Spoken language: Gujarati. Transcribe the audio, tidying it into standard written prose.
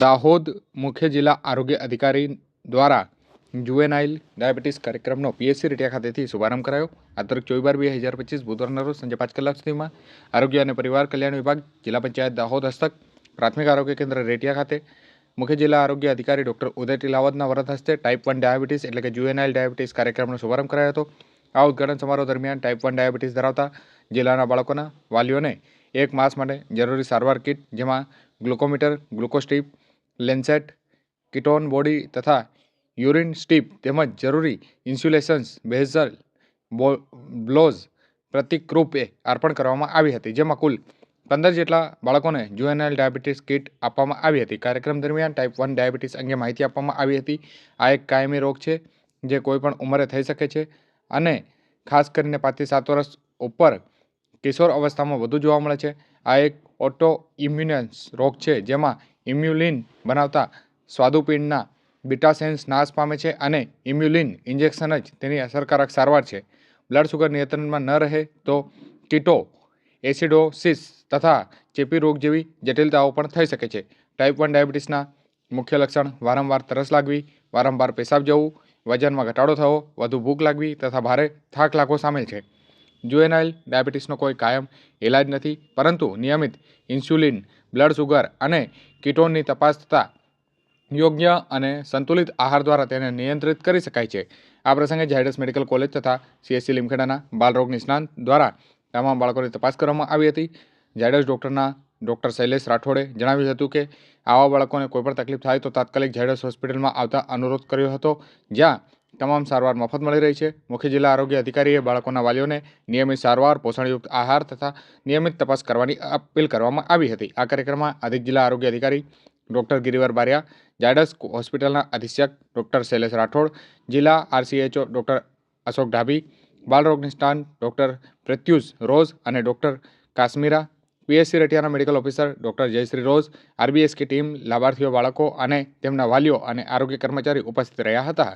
દાહોદ મુખ્ય જિલ્લા આરોગ્ય અધિકારી દ્વારા જુવેનાઇલ ડાયાબિટીસ કાર્યક્રમનો પીએસસી રેટિયા ખાતેથી શુભારંભ કરાયો। આ તારીખ 24/12/2025 બુધવારના રોજ સાંજે 5 કલાક સુધીમાં આરોગ્ય અને પરિવાર કલ્યાણ વિભાગ જિલ્લા પંચાયત દાહોદ હસ્તક પ્રાથમિક આરોગ્ય કેન્દ્ર રેટિયા ખાતે મુખ્ય જિલ્લા આરોગ્ય અધિકારી ડોક્ટર ઉદય ટીલાવતના વરદ હસ્તે ટાઈપ 1 ડાયાબિટીસ એટલે કે જુવેનાઇલ ડાયાબિટીસ કાર્યક્રમનો શુભારંભ કરાયો હતો। આ ઉદ્ઘાટન સમારોહ દરમિયાન ટાઈપ 1 ડાયાબિટીસ ધરાવતા જિલ્લાના બાળકોના વાલીઓને 1 માસ માટે જરૂરી સારવાર કિટ જેમાં ગ્લુકોમીટર, ગ્લુકોસ્ટીપ, લેન્સેટ, કીટોન બોડી તથા યુરિન સ્ટીપ તેમજ જરૂરી ઇન્સ્યુલેશન્સ બેઝલ બ્લોઝ પ્રતિક રૂપે અર્પણ કરવામાં આવી હતી, જેમાં કુલ 15 જેટલા બાળકોને જુવેનાઇલ ડાયાબિટીસ કિટ આપવામાં આવી હતી। કાર્યક્રમ દરમિયાન ટાઈપ 1 ડાયાબિટીસ અંગે માહિતી આપવામાં આવી હતી। આ એક કાયમી રોગ છે જે કોઈપણ ઉંમરે થઈ શકે છે અને ખાસ કરીને 5 થી 7 વર્ષ ઉપર કિશોર અવસ્થામાં વધુ જોવા મળે છે। આ એક ઓટો ઇમ્યુનસ રોગ છે જેમાં ઇમ્યુલિન બનાવતા સ્વાદુપિંડના બીટા સેન્સ નાશ પામે છે અને ઇમ્યુલિન ઇન્જેક્શન જ તેની અસરકારક સારવાર છે। બ્લડ શુગર નિયંત્રણમાં ન રહે તો કીટો એસિડોસિસ તથા ચેપી રોગ જેવી જટિલતાઓ પણ થઈ શકે છે। ટાઈપ 1 ડાયાબિટીસના મુખ્ય લક્ષણ વારંવાર તરસ લાગવી, વારંવાર પેશાબ જવું, વજનમાં ઘટાડો થવો, વધુ ભૂખ લાગવી તથા ભારે થાક લાગવો સામેલ છે। જુવેનાઇલ ડાયાબિટીસનો કોઈ કાયમ ઇલાજ નથી, પરંતુ નિયમિત ઇન્સ્યુલિન, બ્લડ શુગર અને કીટોનની તપાસ તથા યોગ્ય અને સંતુલિત આહાર દ્વારા તેને નિયંત્રિત કરી શકાય છે। આ પ્રસંગે ઝાયડસ મેડિકલ કોલેજ તથા સીએસસી લીમખેડાના બાલરોગ નિષ્ણાંત દ્વારા તમામ બાળકોની તપાસ કરવામાં આવી હતી। ઝાયડસ ડોક્ટર શૈલેષ રાઠોડે જણાવ્યું હતું કે આવા બાળકોને કોઈપણ તકલીફ થાય તો તાત્કાલિક ઝાયડસ હોસ્પિટલમાં આવતા અનુરોધ કર્યો હતો, જ્યાં તમામ સારવાર મફત મળી રહી છે। મુખ્ય જિલ્લા આરોગ્ય અધિકારીએ બાળકોના વાલીઓને નિયમિત સારવાર, પોષણયુક્ત આહાર તથા નિયમિત તપાસ કરવાની અપીલ કરવામાં આવી હતી। આ કાર્યક્રમમાં અધિક જિલ્લા આરોગ્ય અધિકારી ડોક્ટર ગિરિવર બારિયા, ઝાયડસ હોસ્પિટલના અધિક્ષક ડોક્ટર શૈલેષ રાઠોડ, જિલ્લા આરસીએચઓ ડોક્ટર અશોક ઢાભી, બાલરોગ નિષ્ણાંત ડોક્ટર પ્રત્યુષ રોઝ અને ડોક્ટર કાશ્મીરા, પીએસસી રેટિયાના medical officer doctor Jayshree Rose, RBSK team, લાભાર્થીઓ, બાળકો અને તેમના વાલીઓ અને આરોગ્ય કર્મચારી ઉપસ્થિત રહ્યા હતા।